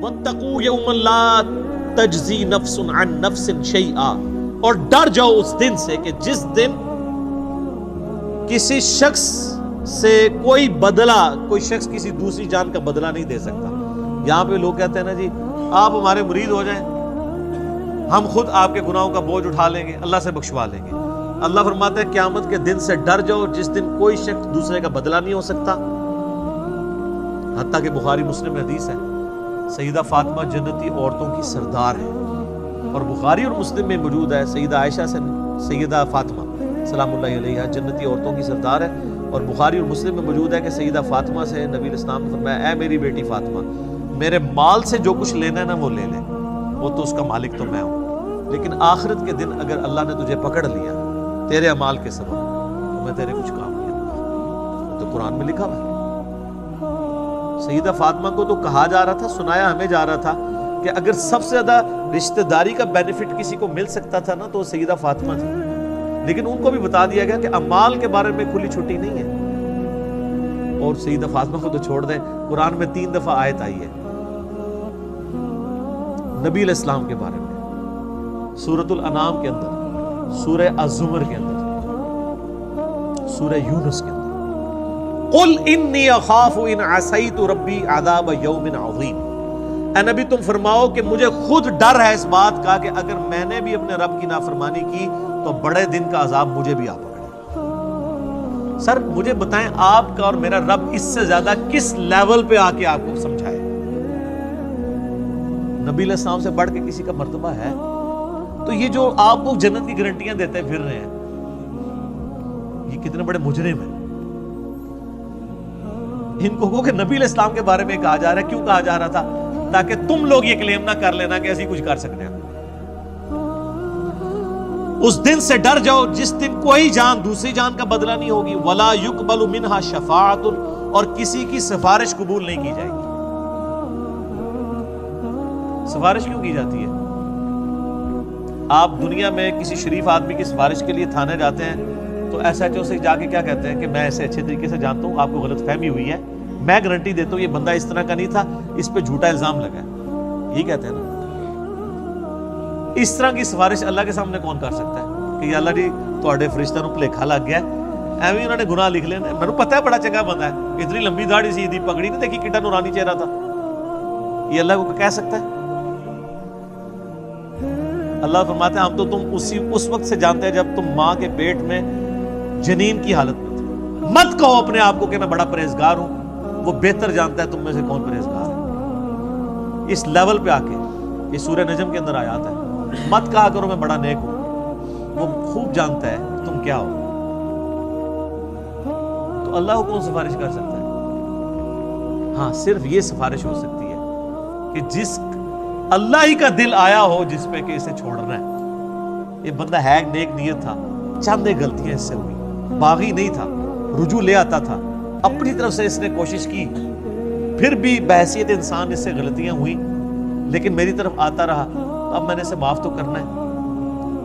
وَاتَّقُوا يَوْمًا لَا تَجْزِي نَفْسٌ عَن نَفْسٍ شَيْئًا، اور ڈر جاؤ اس دن سے کہ جس دن کسی شخص سے کوئی شخص کسی دوسری جان کا بدلہ نہیں دے سکتا۔ یہاں پہ لوگ کہتے ہیں نا جی آپ ہمارے مرید ہو جائیں، ہم خود آپ کے گناہوں کا بوجھ اٹھا لیں گے، اللہ سے بخشوا لیں گے۔ اللہ فرماتا ہے قیامت کے دن سے ڈر جاؤ جس دن کوئی شخص دوسرے کا بدلہ نہیں ہو سکتا۔ حتیٰ کہ بخاری مسلم میں حدیث ہے، سیدہ فاطمہ جنتی عورتوں کی سردار ہے، اور بخاری اور مسلم میں موجود ہے سیدہ عائشہ سے سیدہ فاطمہ سلام اللہ علیہا جنتی عورتوں کی سردار ہے، اور بخاری اور مسلم میں موجود ہے کہ سیدہ فاطمہ سے نبی اسلام نے فرمایا، اے میری بیٹی فاطمہ، میرے مال سے جو کچھ لینا ہے نا وہ لے لے، وہ تو اس کا مالک تو میں ہوں، لیکن آخرت کے دن اگر اللہ نے تجھے پکڑ لیا تیرے اعمال کے سبب تو میں تیرے کچھ کام نہیں کروں۔ تو قرآن میں لکھا ہوا ہے۔ سیدہ فاطمہ کو تو کہا جا رہا تھا، سنایا ہمیں جا رہا تھا کہ اگر سب سے زیادہ رشتہ داری کا بینیفٹ کسی کو مل سکتا تھا نا تو سیدہ فاطمہ تھی، لیکن ان کو بھی بتا دیا گیا کہ اعمال کے بارے میں کھلی چھٹی نہیں ہے۔ اور سیدہ فاطمہ کو تو چھوڑ دیں، قرآن میں 3 دفعہ آیت آئی ہے نبی علیہ السلام کے بارے میں، سورۃ الانعام کے اندر، سورہ الزمر کے اندر، سورہ یونس کے اندر، قل انی اخاف ان عصیت ربی عذاب یوم عظیم۔ اے نبی تم فرماؤ کہ مجھے خود ڈر ہے اس بات کا کہ اگر میں نے بھی اپنے رب کی نافرمانی کی تو بڑے دن کا عذاب مجھے بھی آ پکڑے۔ سر مجھے بتائیں آپ کا اور میرا رب اس سے زیادہ کس لیول پہ آ کے آپ کو سمجھائے؟ نبی علیہ السلام سے بڑھ کے کسی کا مرتبہ ہے؟ تو یہ جو آپ کو جنت کی گارنٹیاں دیتے پھر رہے ہیں، یہ کتنے بڑے مجرم ہیں۔ ان کو کہ نبی علیہ السلام کے بارے میں کہا جا رہا ہے، کیوں کہا جا رہا تھا؟ تاکہ تم لوگ یہ کلیم نہ کر لینا کہ ایسی کچھ کر سکتے ہیں۔ اس دن سے ڈر جاؤ جس دن کوئی جان دوسری جان کا بدلہ نہیں ہوگی، ولا یقبل منہا شفاعت، اور کسی کی سفارش قبول نہیں کی جائے گی۔ سفارش کیوں کی جاتی ہے؟ آپ دنیا میں کسی شریف آدمی کی سفارش کے لیے تھانے جاتے ہیں تو ایس ایچ او سے جا کے کیا کہتے ہیں کہ میں اسے اچھے طریقے سے جانتا ہوں، آپ کو غلط فہمی ہوئی ہے، میں گارنٹی دیتا ہوں یہ بندہ اس طرح کا نہیں تھا، اس پہ جھوٹا الزام لگا ہے، یہی کہتے ہیں نا۔ اس طرح کی سفارش اللہ کے سامنے کون کر سکتا ہے کہ اللہ جی تواڈے فرشتہ نوں بھلیکھا لگ گیا، ایویں انہوں نے گناہ لکھ لینے، مینوں پتہ ہے بڑا چنگا بندہ ہے، اتنی لمبی داڑھی سی، دی پگڑی نہیں دیکھی کڈا نورانی چہرہ تھا، یہ اللہ کو کہہ سکتا ہے؟ اللہ فرماتے ہیں ہم تو تم اس وقت سے جانتے ہیں جب تم ماں کے پیٹ میں جنین کی حالت میں تھے۔ مت کہو اپنے آپ کو کہ میں بڑا پرہیزگار ہوں، وہ بہتر جانتا ہے تم میں سے کون پرہیزگار ہے۔ اس لیول پہ آ کے یہ سورہ نجم کے اندر آیات ہے، مت کہا کرو میں بڑا نیک ہوں، وہ خوب جانتا ہے تم کیا ہو۔ تو اللہ کو کون سفارش کر سکتا ہے؟ ہاں صرف یہ سفارش ہو سکتی ہے کہ جس اللہ ہی کا دل آیا ہو جس پہ کہ اسے چھوڑنا ہے۔ یہ بندہ ہے نیک نیت تھا، چند غلطیاں اس سے ہوئی، باغی نہیں تھا، رجوع لے آتا تھا، اپنی طرف سے اس نے کوشش کی، پھر بھی بحیثیت انسان اس سے غلطیاں ہوئی، لیکن میری طرف آتا رہا، تو اب میں نے اسے معاف تو کرنا ہے۔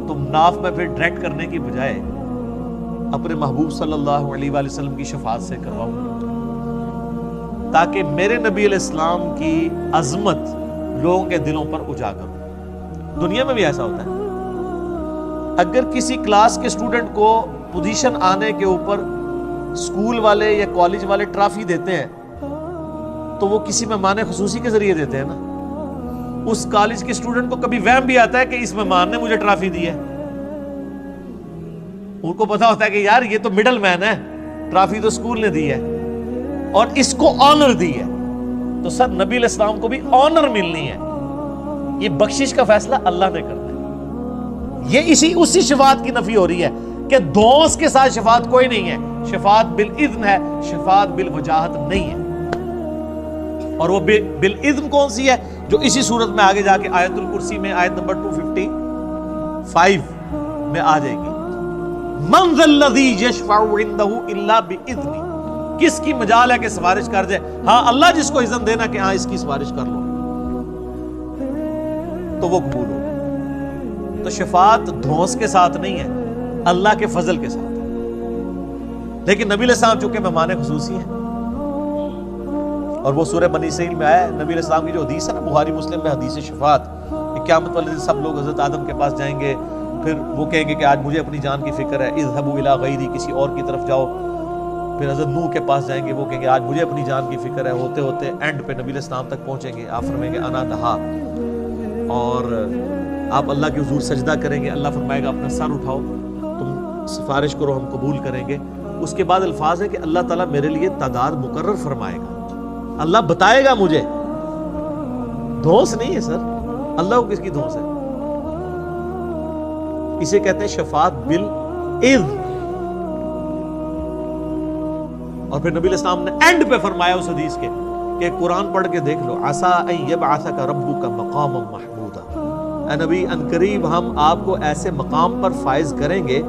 تو معاف میں پھر ڈائریکٹ کرنے کی بجائے اپنے محبوب صلی اللہ علیہ وآلہ وسلم کی شفاعت سے کرواؤں، تاکہ میرے نبی علیہ السلام کی عظمت لوگوں کے دلوں پر اجاگر ہو۔ دنیا میں بھی ایسا ہوتا ہے، اگر کسی کلاس کے اسٹوڈنٹ کو پوزیشن آنے کے اوپر اسکول والے یا کالج والے ٹرافی دیتے ہیں تو وہ کسی مہمان خصوصی کے ذریعے دیتے ہیں نا۔ اس کالج کے اسٹوڈنٹ کو کبھی وہم بھی آتا ہے کہ اس مہمان نے مجھے ٹرافی دی ہے، ان کو پتا ہوتا ہے کہ یار یہ تو مڈل مین ہے، ٹرافی تو اسکول نے دی ہے اور اس کو آنر دی ہے، تو سر نبی علیہ السلام کو بھی آنر ملنی ہے۔ یہ بخشش کا فیصلہ اللہ نے کرنا ہے۔ یہ اسی شفاعت کی نفی ہو رہی ہے کہ دوست کے ساتھ شفاعت کوئی نہیں ہے، شفاعت بالاذن ہے، شفاعت بالوجاہت نہیں ہے۔ اور وہ بالاذن کون سی ہے؟ جو اسی صورت میں آگے جا کے آیت الکرسی میں آیت نمبر 255 میں آ جائے گی، من ذا الذی یشفع عنده الا باذنہ، کس کی مجال ہے کہ سفارش کر جائے؟ ہاں اللہ جس کو اذن دینا کہ ہاں اس کی سفارش کر لو تو وہ قبول ہوگی۔ تو شفاعت دھونس کے ساتھ نہیں ہے، اللہ کے فضل کے ساتھ ہے۔ لیکن نبی علیہ السلام چونکہ مہمان خصوصی ہیں، اور وہ سورہ بنی اسرائیل میں آیا ہے، نبی علیہ السلام کی جو حدیث ہے نا بخاری مسلم میں، حدیث شفاعت، کہ قیامت والے دن سب لوگ حضرت آدم کے پاس جائیں گے، پھر وہ کہیں گے کہ آج مجھے اپنی جان کی فکر ہے، اذهبوا الی غیری، کسی اور کی طرف جاؤ، پھر حضرت نوح کے پاس جائیں گے، وہ کہیں گے آج مجھے اپنی جان کی فکر ہے، ہوتے ہوتے اینڈ پہ نبی علیہ السلام تک پہنچیں گے، آپ فرمائیں گے انا لہا، اور آپ اللہ کے حضور سجدہ کریں گے، اللہ فرمائے گا اپنا سر اٹھاؤ، تم سفارش کرو ہم قبول کریں گے۔ اس کے بعد الفاظ ہے کہ اللہ تعالیٰ میرے لیے تعداد مقرر فرمائے گا، اللہ بتائے گا مجھے، دھونس نہیں ہے سر، اللہ کو کس کی دھونس ہے؟ اسے کہتے ہیں شفاعت بالاذن۔ اور پھر نبی علیہ السلام نے اینڈ پہ فرمایا اس حدیث کے کہ قرآن پڑھ کے دیکھ لو، عسیٰ ان یبعثک ربک مقاما محمودا، اے نبی ان قریب ہم آپ کو ایسے مقام پر فائز کریں گے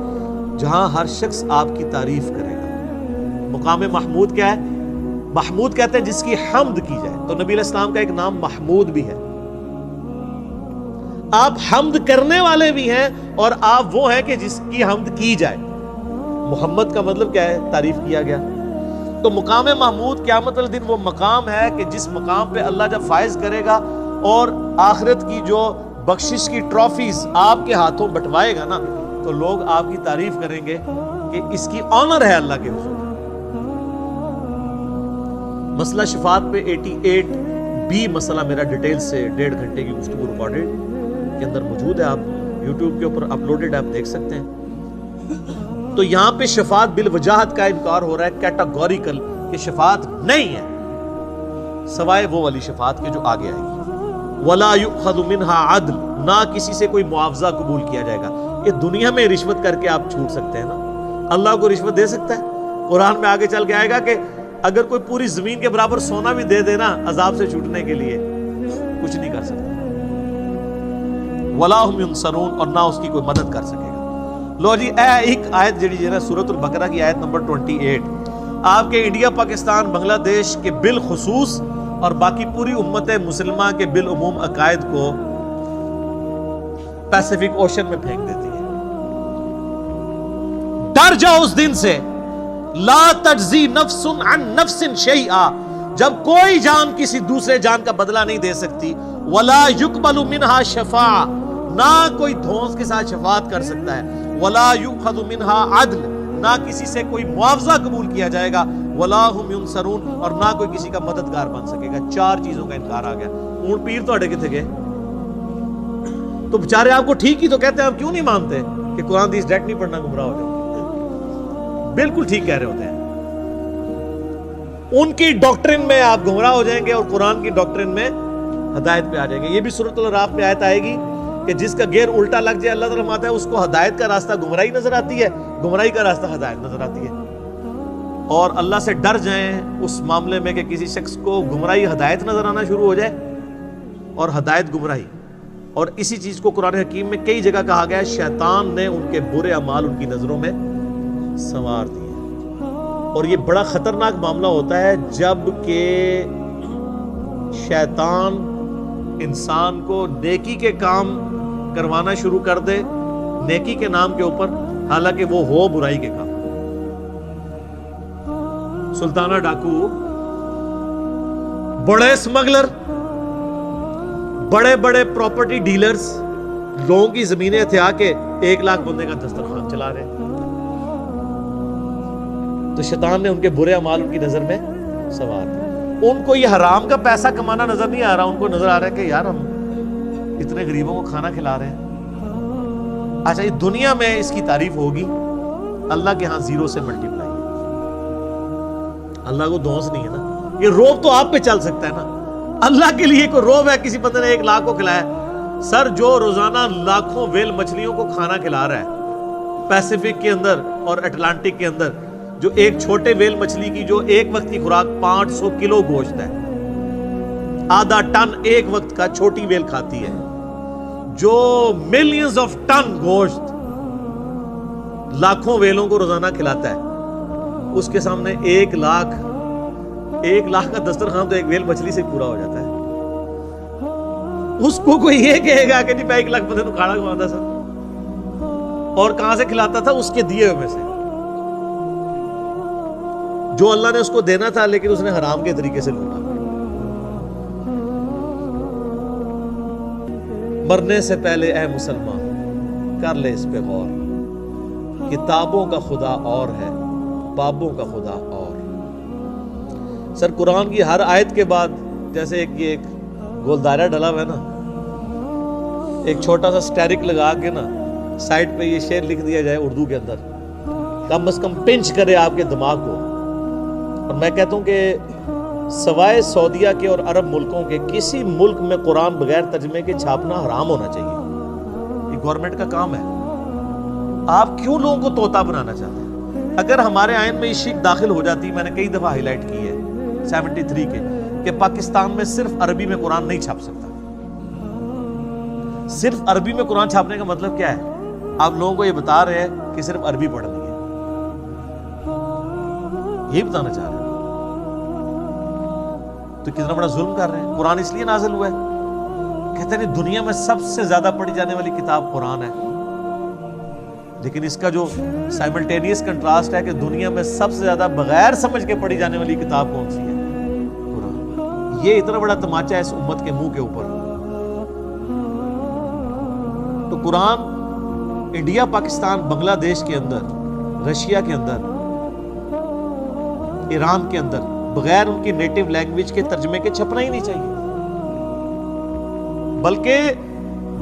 جہاں ہر شخص آپ کی تعریف کرے گا۔ مقام محمود کیا ہے؟ محمود کہتے ہیں جس کی حمد کی جائے، تو نبی علیہ السلام کا ایک نام محمود بھی ہے، آپ حمد کرنے والے بھی ہیں، اور آپ وہ ہیں کہ جس کی حمد کی جائے۔ محمد کا مطلب کیا ہے؟ تعریف کیا گیا۔ تو مقام محمود قیامت والے دن وہ مقام ہے کہ جس مقام پہ اللہ جب فائز کرے گا اور آخرت کی جو بخشش کی ٹرافیز آپ کے ہاتھوں بٹوائے گا نا، تو لوگ آپ کی تعریف کریں گے کہ اس کی آنر ہے اللہ کے حضور۔ مسئلہ شفاعت پہ 88B مسئلہ میرا ڈیٹیل سے 1.5 گھنٹے کی گفتگو ریکارڈڈ کے اندر موجود ہے، آپ یوٹیوب کے اوپر اپلوڈڈ آپ دیکھ سکتے ہیں۔ تو یہاں پہ شفاعت بالوجاہت کا انکار ہو رہا ہے، کیٹاگوریکل، کہ شفاعت نہیں ہے سوائے وہ والی شفاعت کے جو آگے آئے گی۔ وَلَا يُؤْخَذُ مِنْهَا عَدْلٌ، نہ کسی سے کوئی معاوضہ قبول کیا جائے گا۔ یہ دنیا میں رشوت کر کے آپ چھوٹ سکتے ہیں نا، اللہ کو رشوت دے سکتا ہے؟ قرآن میں آگے چل کے آئے گا کہ اگر کوئی پوری زمین کے برابر سونا بھی دے دینا عذاب سے چھوٹنے کے لیے، کچھ نہیں کر سکتا۔ وَلَا هُمْ يُنصَرُونَ، اور نہ اس کی کوئی مدد کر سکے گا۔ لو جی اے ایک آیت جڑی ہے سورۃ البقرہ کی آیت نمبر 28، آپ کے انڈیا، پاکستان، بنگلہ دیش کے بالخصوص اور باقی پوری امت مسلمہ کے بالعموم عقائد کو پیسیفک اوشن میں پھینک دیتی ہے۔ ڈر جاؤ اس دن سے، لا تجزی نفس عن نفس شیئا، جب کوئی جان کسی دوسرے جان کا بدلہ نہیں دے سکتی، ولا یقبل منہا شفاعہ، نہ کوئی دھونس کے ساتھ شفاعت کر سکتا ہے، ولا یؤخذ منہا عدل، نہ کسی سے کوئی معاوضہ قبول کیا جائے گا، ولا ہم ینصرون، اور نہ کوئی کسی کا مددگار بن سکے گا۔ 4 چیزوں کا انکار آ گیا۔ اونٹ پیر تو اڑے کتنے گئے؟ تو بےچارے آپ کو ٹھیک ہی تو کہتے ہیں، آپ کیوں نہیں مانتے کہ قرآن حدیث ڈائریکٹ نہیں پڑھنا گمراہ ہو جائے؟ بالکل ٹھیک کہہ رہے ہوتے ہیں، ان کی ڈاکٹرن میں آپ گمراہ ہو جائیں گے اور قرآن کی ڈاکٹرن میں ہدایت پہ آ جائیں گے۔ یہ بھی سورۃ الاعراف میں آیت آئے گی کہ جس کا گیئر الٹا لگ جائے، اللہ تعالیٰ فرماتا ہے اس کو ہدایت کا راستہ گمراہی نظر آتی ہے، گمراہی کا راستہ ہدایت نظر آتی ہے۔ اور اللہ سے ڈر جائیں اس معاملے میں کہ کسی شخص کو گمراہی ہدایت نظر آنا شروع ہو جائے اور ہدایت گمراہی۔ اور اسی چیز کو قرآن حکیم میں کئی جگہ کہا گیا ہے، شیطان نے ان کے برے اعمال ان کی نظروں میں سنوار دیے۔ اور یہ بڑا خطرناک معاملہ ہوتا ہے جب کہ شیطان انسان کو نیکی کے کام کروانا شروع کر دے نیکی کے نام کے اوپر، حالانکہ وہ ہو برائی کے کام۔ سلطانہ ڈاکو، بڑے اسمگلر، بڑے بڑے پراپرٹی ڈیلرز لوگوں کی زمینیں ہتھیا کے 1 لاکھ بندے کا دسترخوان چلا رہے ہیں۔ تو شیطان نے ان کے برے اعمال ان کی نظر میں سوار دیا۔ ان کو یہ حرام کا پیسہ کمانا نظر نہیں آ رہا، ان کو نظر آ رہا ہے کہ یار ہم اتنے غریبوں کو کھانا کھلا رہے ہیں۔ اچھا، یہ دنیا میں اس کی تعریف ہوگی، اللہ کے ہاں 0 سے ملٹیپلائی۔ اللہ کو دھونس نہیں ہے نا، یہ روب تو آپ پہ چل سکتا ہے نا۔ اللہ کے لیے کوئی روب ہے کسی بندے نے 1 لاکھ کو کھلایا؟ سر جو روزانہ لاکھوں ویل مچھلیوں کو کھانا کھلا رہا ہے پیسیفک کے اندر اور اٹلانٹک کے اندر، جو ایک چھوٹے ویل مچھلی کی جو ایک وقت کی خوراک 500 کلو گوشت ہے، آدھا ٹن ایک وقت کا چھوٹی ویل کھاتی ہے، جو ملینز آف ٹن گوشت لاکھوں ویلوں کو روزانہ کھلاتا ہے، اس کے سامنے 1 لاکھ کا دسترخوان تو ایک ویل مچھلی سے پورا ہو جاتا ہے۔ اس کو کوئی یہ کہے گا کہ نہیں میں 1 لاکھ بندے کو کھانا کھواتا سر، اور کہاں سے کھلاتا تھا؟ اس کے دیے ہوئے میں سے، جو اللہ نے اس کو دینا تھا لیکن اس نے حرام کے طریقے سے لوٹا۔ مرنے سے پہلے اے مسلمان کر لے اس پہ غور، کتابوں کا خدا اور ہے، بابوں کا خدا اور۔ سر قرآن کی ہر آیت کے بعد جیسے ایک گول دائرہ ڈلا ہوا ہے نا، ایک چھوٹا سا سٹیرک لگا کے نا سائٹ پہ یہ شعر لکھ دیا جائے اردو کے اندر، کم از کم پنچ کرے آپ کے دماغ کو۔ اور میں کہتا ہوں کہ سوائے سعودیہ کے اور عرب ملکوں کے کسی ملک میں قرآن بغیر ترجمے کے چھاپنا حرام ہونا چاہیے۔ یہ گورنمنٹ کا کام ہے۔ آپ کیوں لوگوں کو طوطا بنانا چاہتے ہیں؟ اگر ہمارے آئین میں یہ شک داخل ہو جاتی، میں نے کئی دفعہ ہائی لائٹ کی ہے 73 کے، کہ پاکستان میں صرف عربی میں قرآن نہیں چھاپ سکتا۔ صرف عربی میں قرآن چھاپنے کا مطلب کیا ہے؟ آپ لوگوں کو یہ بتا رہے ہیں کہ صرف عربی پڑھنی ہے، یہی بتانا چاہ رہے ہیں۔ تو کتنا بڑا ظلم کر رہے ہیں۔ قرآن اس لیے نازل ہوا ہے، کہتے ہیں دنیا میں سب سے زیادہ پڑھی جانے والی کتاب قرآن ہے، لیکن اس کا جو سائملٹینیس کنٹراسٹ ہے کہ دنیا میں سب سے زیادہ بغیر سمجھ کے پڑھی جانے والی کتاب کون سی ہے؟ قرآن۔ یہ اتنا بڑا تماچا ہے اس امت کے منہ کے اوپر۔ تو قرآن انڈیا، پاکستان، بنگلہ دیش کے اندر، رشیا کے اندر، ایران کے اندر بغیر ان کی نیٹو لینگویج کے ترجمے کے چھپنا ہی نہیں چاہیے، بلکہ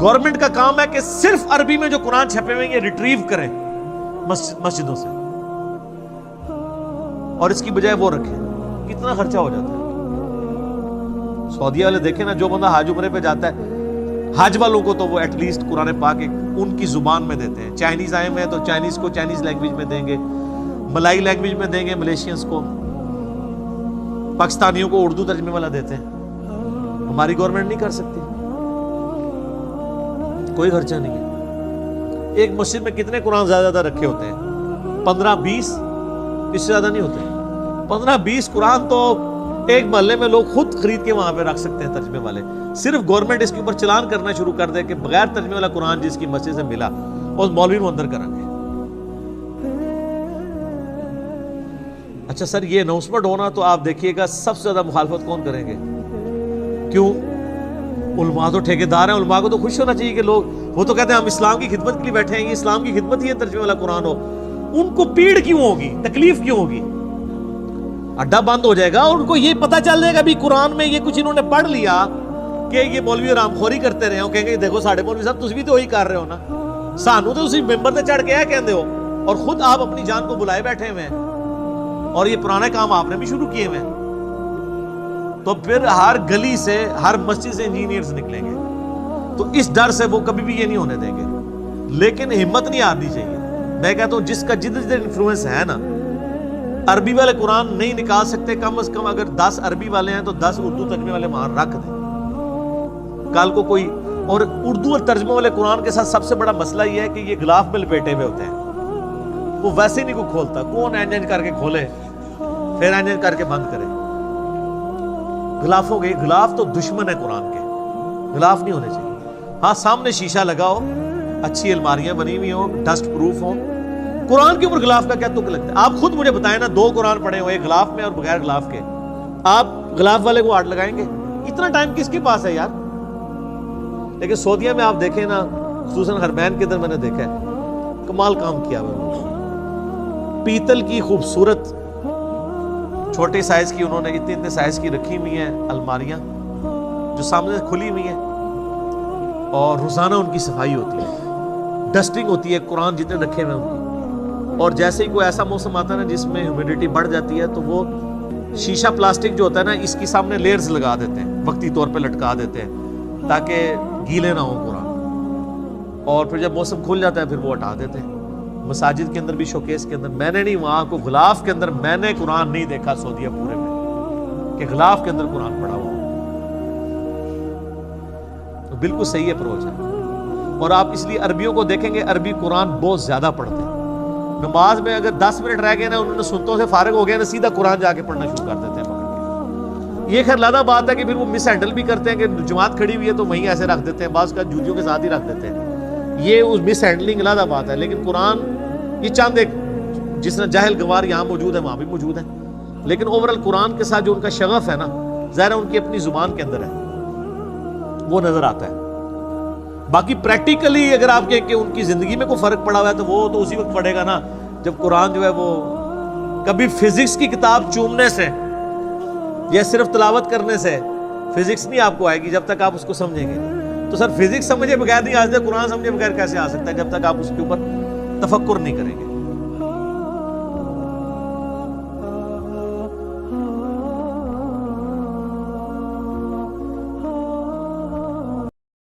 گورنمنٹ کا کام ہے کہ صرف عربی میں جو قرآن چھپے ہوئے یہ ریٹریو کریں مسجدوں سے، اور اس کی بجائے وہ رکھیں۔ کتنا خرچہ ہو جاتا ہے۔ سعودیہ والے دیکھیں نا، جو بندہ حج عمرے پہ جاتا ہے، حج والوں کو تو وہ ایٹ لیسٹ قرآن پاک ان کی زبان میں دیتے ہیں۔ چائنیز آئے ہوئے ہیں تو چائنیز کو چائنیز لینگویج میں دیں گے، ملائی لینگویج میں دیں گے ملیشینز کو، پاکستانیوں کو اردو ترجمے والا دیتے ہیں۔ ہماری گورنمنٹ نہیں کر سکتی، کوئی خرچہ نہیں ہے۔ ایک مسجد میں کتنے قرآن زیادہ رکھے ہوتے ہیں؟ 15-20، اس سے زیادہ نہیں ہوتے۔ 15-20 قرآن تو ایک محلے میں لوگ خود خرید کے وہاں پہ رکھ سکتے ہیں ترجمے والے۔ صرف گورنمنٹ اس کے اوپر چلان کرنا شروع کر دے کہ بغیر ترجمے والا قرآن جس کی مسجد سے ملا اس مولوی کو اندر کریں گے۔ اچھا سر، یہ اناؤنسمنٹ ہونا تو آپ دیکھیے گا سب سے زیادہ مخالفت کون کریں گے؟ کیوں؟ علماء تو ٹھیکیدار ہیں، علماء کو تو خوش ہونا چاہیے کہ لوگ، وہ تو کہتے ہیں ہم اسلام کی خدمت کے لیے بیٹھے ہیں، یہ اسلام کی خدمت ہی ہے ترجمے والا قرآن ہو۔ ان کو پیڑ کیوں ہوگی، تکلیف کیوں ہوگی؟ اڈا بند ہو جائے گا اور ان کو یہ پتہ چل جائے گا بھی قرآن میں یہ کچھ انہوں نے پڑھ لیا کہ یہ مولوی رام خوری کرتے رہے ہو، کہیں گے دیکھو ساڑھے مولوی صاحب تسی بھی تو وہی کر رہے ہو نا، سانو تو اسی ممبر تے چڑھ کے ہے کہندے ہو، اور خود آپ اپنی جان کو بلائے بیٹھے ہوئے ہیں، اور یہ پرانے کام آپ نے بھی شروع کیے ہوئے ہیں۔ تو پھر ہر گلی سے، ہر مسجد سے انجینئرز نکلیں گے، تو اس ڈر سے وہ کبھی بھی یہ نہیں ہونے دیں گے۔ لیکن ہمت نہیں ہارنی چاہیے۔ میں کہتا ہوں جس کا جدھر انفلوئنس ہے نا، عربی والے قرآن نہیں نکال سکتے، کم از کم اگر 10 عربی والے ہیں تو 10 اردو ترجمے والے وہاں رکھ دیں۔ کل کو کوئی، اور اردو اور ترجمے والے قرآن کے ساتھ سب سے بڑا مسئلہ یہ ہے کہ یہ غلاف میں لپیٹے ہوئے ہوتے ہیں، وہ ویسے نہیں کوئی کھولتا، کون اینج کر کے کھولے پھر اینج کر کے بند کرے۔ غلاف ہو گئی، غلاف تو دشمن ہے قرآن کے، غلاف نہیں ہونے چاہیے۔ ہاں سامنے شیشہ لگاؤ، اچھی الماریاں بنی ہوئی ہوں، ڈسٹ پروف ہوں۔ قرآن کے اوپر غلاف کا کیا تک لگتا ہے؟ آپ خود مجھے بتائیں نا، 2 قرآن پڑھے ہوئے غلاف میں اور بغیر غلاف کے، آپ غلاف والے کو ہاتھ لگائیں گے؟ اتنا ٹائم کس کے پاس ہے یار؟ لیکن سعودیہ میں آپ دیکھیں نا، خصوصاً حرمین کے اندر میں نے دیکھا ہے، کمال کام کیا ہوا، پیتل کی خوبصورت چھوٹے سائز کی انہوں نے اتنے سائز کی رکھی ہوئی ہیں الماریاں جو سامنے سے کھلی ہوئی ہیں، اور روزانہ ان کی صفائی ہوتی ہے، ڈسٹنگ ہوتی ہے، قرآن جتنے رکھے ہوئے ہیں ان کی۔ اور جیسے ہی کوئی ایسا موسم آتا ہے نا جس میں ہیومیڈیٹی بڑھ جاتی ہے تو وہ شیشہ پلاسٹک جو ہوتا ہے نا، اس کی سامنے لیئرز لگا دیتے ہیں، وقتی طور پہ لٹکا دیتے ہیں تاکہ گیلے نہ ہوں قرآن، اور پھر جب موسم کھل جاتا ہے پھر وہ ہٹا دیتے ہیں۔ مساجد کے اندر بھی، شوکیس کے اندر، میں نے نہیں، وہاں کو غلاف کے اندر میں نے قرآن نہیں دیکھا سعودیہ پورے میں کہ غلاف کے اندر قرآن پڑھا ہوا۔ تو بالکل صحیح اپروچ ہے۔ اور آپ اس لیے عربیوں کو دیکھیں گے، عربی قرآن بہت زیادہ پڑھتے ہیں۔ نماز میں اگر 10 منٹ رہ گئے نا، انہوں نے سنتوں سے فارغ ہو گئے نا، سیدھا قرآن جا کے پڑھنا شروع کر دیتے ہیں پکڑ کے۔ یہ خیر لادہ بات ہے کہ پھر وہ مس ہینڈل بھی کرتے ہیں کہ جماعت کھڑی ہوئی ہے تو وہیں ایسے رکھ دیتے ہیں، بعض کا جوتیوں کے ساتھ ہی رکھ دیتے ہیں، یہ اس مس ہینڈلنگ لادہ بات ہے۔ لیکن قرآن یہ چاند ایک، جس نے جاہل گوار یہاں موجود ہے وہاں بھی موجود ہے، لیکن اوورال قرآن کے ساتھ جو ان کا شغف ہے نا، ظاہر ان کی اپنی زبان کے اندر ہے، وہ نظر آتا ہے۔ باقی پریکٹیکلی اگر آپ کہیں کہ ان کی زندگی میں کوئی فرق پڑا ہوا ہے تو وہ تو اسی وقت پڑے گا نا جب قرآن جو ہے وہ کبھی فزکس کی کتاب چومنے سے یا صرف تلاوت کرنے سے فزکس نہیں آپ کو آئے گی جب تک آپ اس کو سمجھیں گے. تو سر فزکس سمجھے بغیر نہیں آ سکتا, قرآن سمجھے بغیر کیسے آ سکتا ہے جب تک آپ اس کے اوپر تفکر نہیں کریں گے.